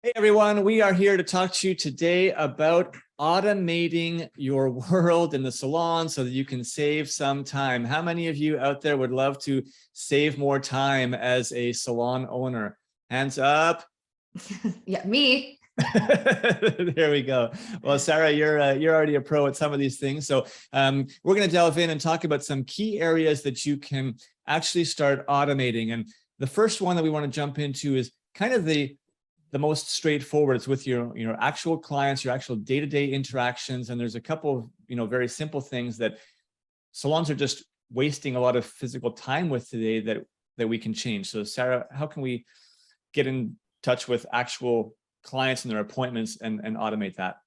Hey everyone, we are here to talk to you today about automating your world in the salon so that you can save some time. How many of you out there would love to save more time as a salon owner? Hands up. Yeah, me. There we go. Well, Sarah, you're already a pro at some of these things. So we're going to delve in and talk about some key areas that you can actually start automating. And the first one that we want to jump into is kind of the most straightforward. It's with your actual clients, your actual day-to-day interactions. And there's a couple of very simple things that salons are just wasting a lot of physical time with today that we can change. So Sarah, how can we get in touch with actual clients and their appointments and automate that?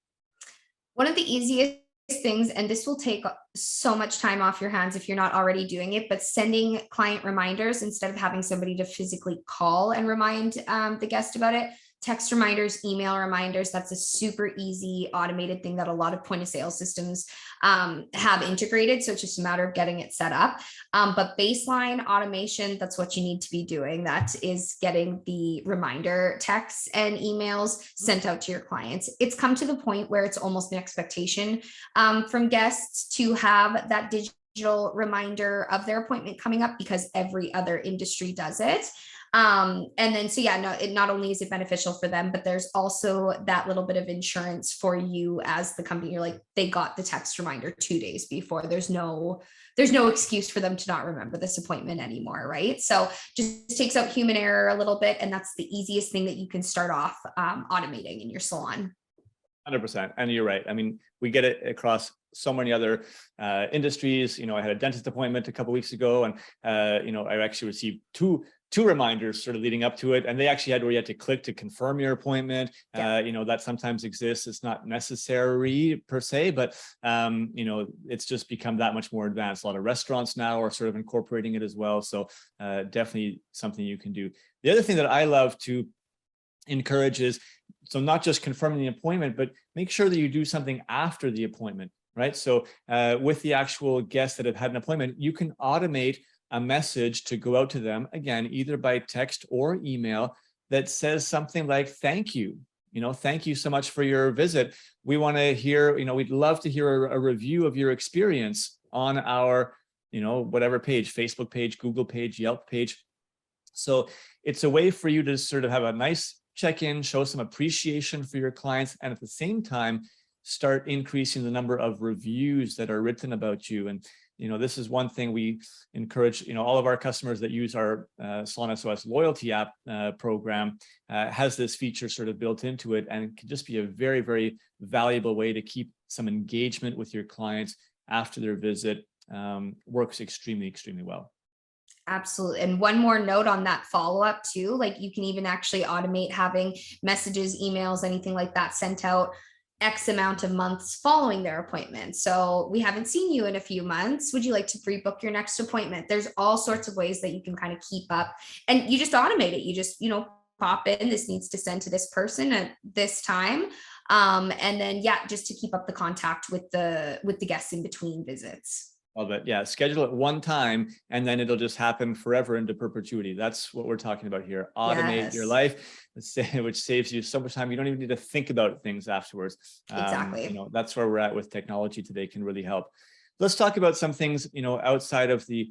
One of the easiest things, and this will take so much time off your hands if you're not already doing it, but sending client reminders instead of having somebody to physically call and remind the guest about it. Text reminders, email reminders. That's a super easy automated thing that a lot of point of sale systems have integrated. So it's just a matter of getting it set up. But baseline automation, that's what you need to be doing. That is getting the reminder texts and emails sent out to your clients. It's come to the point where it's almost an expectation from guests to have that digital reminder of their appointment coming up because every other industry does it. And then, so yeah, no, it not only is it beneficial for them, but there's also that little bit of insurance for you as the company. You're like, they got the text reminder 2 days before. There's no excuse for them to not remember this appointment anymore, right? So just takes out human error a little bit, and that's the easiest thing that you can start off automating in your salon. 100%. And you're right. I mean, we get it across so many other industries. I had a dentist appointment a couple of weeks ago, and I actually received two reminders sort of leading up to it, and they actually had where you had to click to confirm your appointment. Yeah. That sometimes exists. It's not necessary per se, but it's just become that much more advanced. A lot of restaurants now are sort of incorporating it as well. So definitely something you can do. The other thing that I love to encourage is, so not just confirming the appointment, but make sure that you do something after the appointment, right? So with the actual guests that have had an appointment, you can automate a message to go out to them, again, either by text or email, that says something like, thank you. Thank you so much for your visit. We want to hear, we'd love to hear a review of your experience on our, whatever page, Facebook page, Google page, Yelp page. So it's a way for you to sort of have a nice check-in, show some appreciation for your clients, and at the same time, start increasing the number of reviews that are written about you. And this is one thing we encourage, all of our customers that use our Salon S.O.S loyalty app program has this feature sort of built into it, and it can just be a very, very valuable way to keep some engagement with your clients after their visit. Works extremely, extremely well. Absolutely. And one more note on that follow-up too, like you can even actually automate having messages, emails, anything like that sent out X amount of months following their appointment. So we haven't seen you in a few months. Would you like to pre-book your next appointment? There's all sorts of ways that you can kind of keep up, and you just automate it. You just, pop in, this needs to send to this person at this time. And then, yeah, just to keep up the contact with the guests in between visits. Love it. Yeah. Schedule it one time and then it'll just happen forever into perpetuity. That's what we're talking about here. Automate your life, which saves you so much time. You don't even need to think about things afterwards. Exactly. That's where we're at with technology today, can really help. Let's talk about some things, outside of the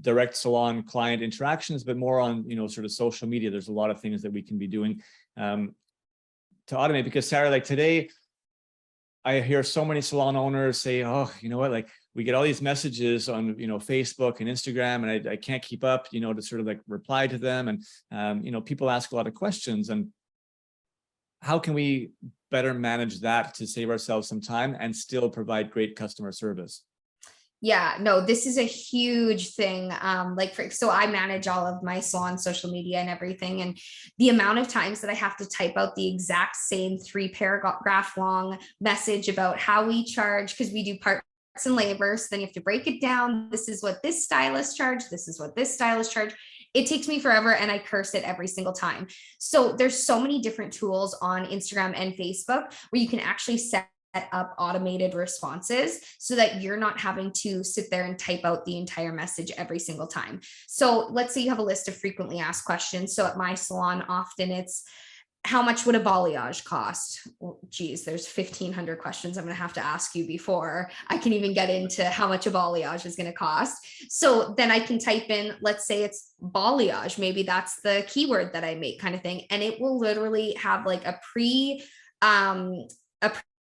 direct salon client interactions, but more on, sort of social media. There's a lot of things that we can be doing to automate, because Sarah, like today, I hear so many salon owners say, oh, you know what, like we get all these messages on, Facebook and Instagram, and I can't keep up, to sort of like reply to them. And, people ask a lot of questions, and how can we better manage that to save ourselves some time and still provide great customer service? Yeah, no, this is a huge thing. So I manage all of my salon social media and everything. And the amount of times that I have to type out the exact same 3-paragraph long message about how we charge, because we do parts and labor. So then you have to break it down. This is what this stylist charge. This is what this stylist charge. It takes me forever, and I curse it every single time. So there's so many different tools on Instagram and Facebook where you can actually set up automated responses so that you're not having to sit there and type out the entire message every single time. So let's say you have a list of frequently asked questions. So at my salon, often it's, how much would a balayage cost? Well, geez, there's 1,500 questions I'm going to have to ask you before I can even get into how much a balayage is going to cost. So then I can type in, let's say it's balayage. Maybe that's the keyword that I make, kind of thing. And it will literally have like a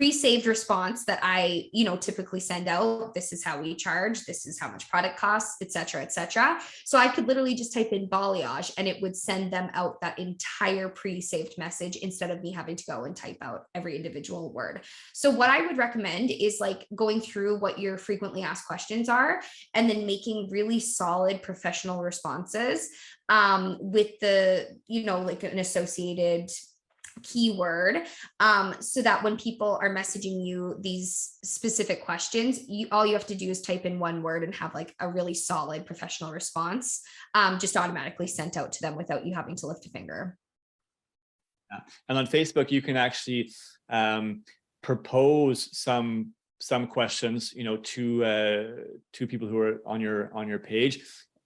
pre-saved response that I, typically send out. This is how we charge. This is how much product costs, et cetera, et cetera. So I could literally just type in balayage and it would send them out that entire pre-saved message instead of me having to go and type out every individual word. So what I would recommend is like going through what your frequently asked questions are and then making really solid professional responses with the, like an associated keyword, so that when people are messaging you these specific questions, all you have to do is type in one word and have like a really solid professional response just automatically sent out to them without you having to lift a finger. Yeah. And on Facebook, you can actually propose some questions, to people who are on your page.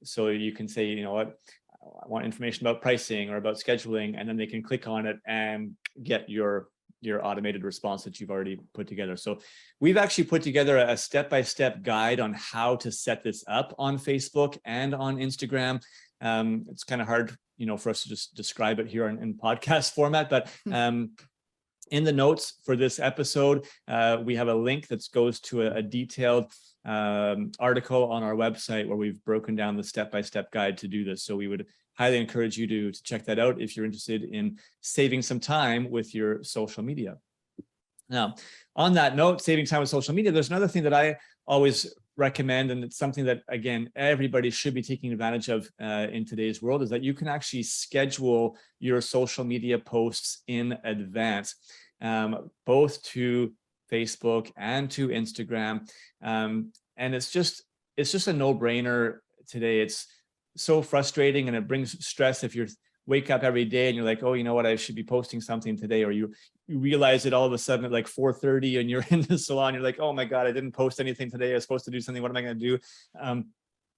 So you can say, you know what, I want information about pricing or about scheduling, and then they can click on it and get your automated response that you've already put together. So we've actually put together a step-by-step guide on how to set this up on Facebook and on Instagram. It's kind of hard, for us to just describe it here in podcast format, but in the notes for this episode, we have a link that goes to a detailed article on our website where we've broken down the step-by-step guide to do this. So we would highly encourage you to check that out if you're interested in saving some time with your social media. Now, on that note, saving time with social media, there's another thing that I always recommend, and it's something that, again, everybody should be taking advantage of in today's world, is that you can actually schedule your social media posts in advance, both to Facebook and to Instagram. And it's just a no-brainer today. It's so frustrating and it brings stress if you wake up every day and you're like, oh, you know what, I should be posting something today, or you realize it all of a sudden at like 4:30 and you're in the salon, you're like, oh my God, I didn't post anything today. I was supposed to do something. What am I going to do?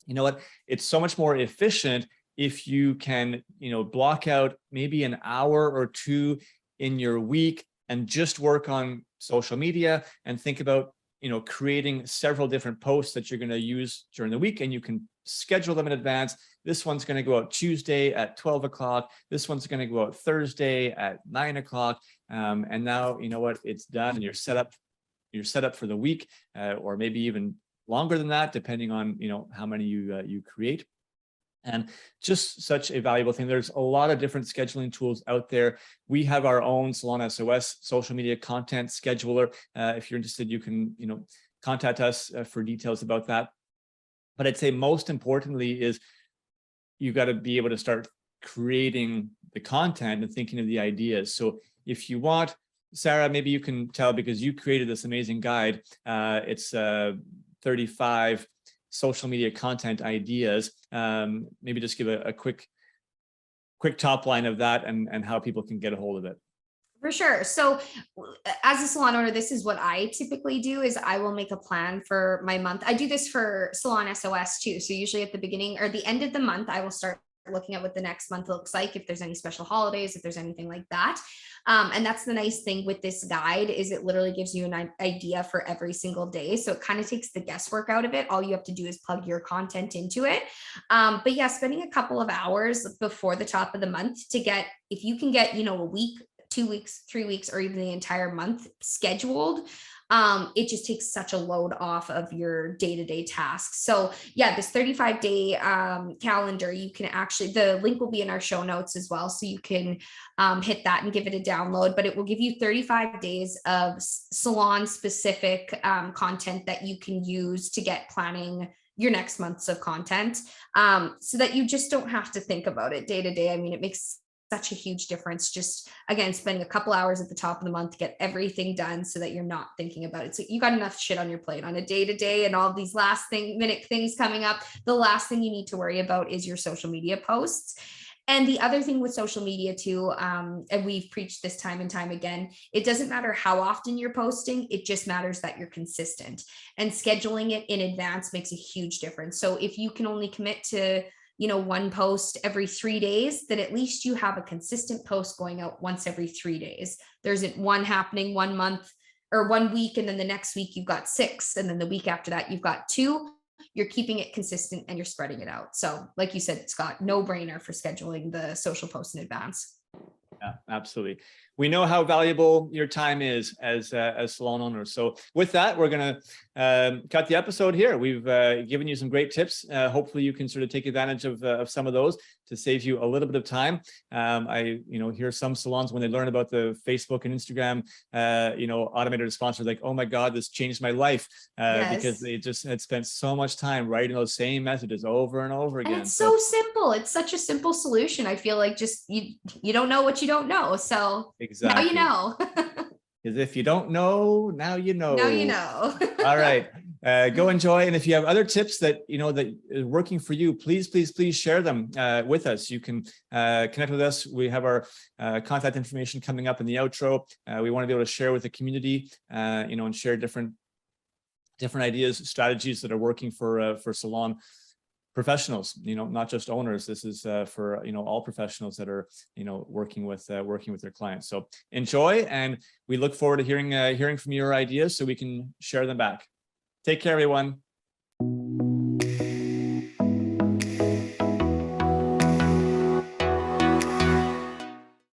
You know what? It's so much more efficient if you can, block out maybe an hour or two in your week and just work on social media and think about, creating several different posts that you're going to use during the week, and you can schedule them in advance. This one's going to go out Tuesday at 12 o'clock. This one's going to go out Thursday at 9 o'clock. And now, you know what, it's done and you're set up for the week, or maybe even longer than that, depending on, how many you create. And just such a valuable thing. There's a lot of different scheduling tools out there. We have our own Salon S.O.S social media content scheduler. If you're interested, you can, contact us for details about that. But I'd say most importantly is you got to be able to start creating the content and thinking of the ideas. So if you want, Sarah, maybe you can tell, because you created this amazing guide. It's 35 social media content ideas. Maybe just give a quick top line of that and how people can get a hold of it. For sure. So as a salon owner, this is what I typically do is I will make a plan for my month. I do this for Salon S.O.S too. So usually at the beginning or the end of the month, I will start looking at what the next month looks like, if there's any special holidays, if there's anything like that. And that's the nice thing with this guide is it literally gives you an idea for every single day. So it kind of takes the guesswork out of it. All you have to do is plug your content into it. But yeah, spending a couple of hours before the top of the month to get, if you can get, a week, 2 weeks, 3 weeks, or even the entire month scheduled, it just takes such a load off of your day-to-day tasks. So yeah, this 35-day calendar, you can actually, the link will be in our show notes as well. So you can hit that and give it a download, but it will give you 35 days of salon specific content that you can use to get planning your next months of content, so that you just don't have to think about it day to day. I mean, it makes such a huge difference. Just again, spending a couple hours at the top of the month to get everything done so that you're not thinking about it. So you got enough shit on your plate on a day-to-day and all these minute things coming up. The last thing you need to worry about is your social media posts. And the other thing with social media too, and we've preached this time and time again, it doesn't matter how often you're posting, it just matters that you're consistent, and scheduling it in advance makes a huge difference. So if you can only commit to one post every 3 days, then at least you have a consistent post going out once every 3 days. There isn't one happening 1 month or 1 week, and then the next week you've got 6, and then the week after that you've got 2. You're keeping it consistent and you're spreading it out. So like you said, Scott, no brainer for scheduling the social posts in advance. Yeah, absolutely. We know how valuable your time is as salon owners. So with that, we're going to cut the episode here. We've given you some great tips. Hopefully you can sort of take advantage of some of those to save you a little bit of time. I hear some salons when they learn about the Facebook and Instagram, automated responses like, oh my God, this changed my life, because they just had spent so much time writing those same messages over and over again. And it's so simple. It's such a simple solution. I feel like just you don't know what you don't know. So exactly. Now you know. Because if you don't know, now you know. Now you know. All right. Go enjoy. And if you have other tips that that is working for you, please share them with us. You can connect with us. We have our contact information coming up in the outro. We want to be able to share with the community, and share different ideas, strategies that are working for salon professionals, not just owners. This is for all professionals that are working with their clients. So enjoy, and we look forward to hearing from your ideas so we can share them back. Take care, everyone.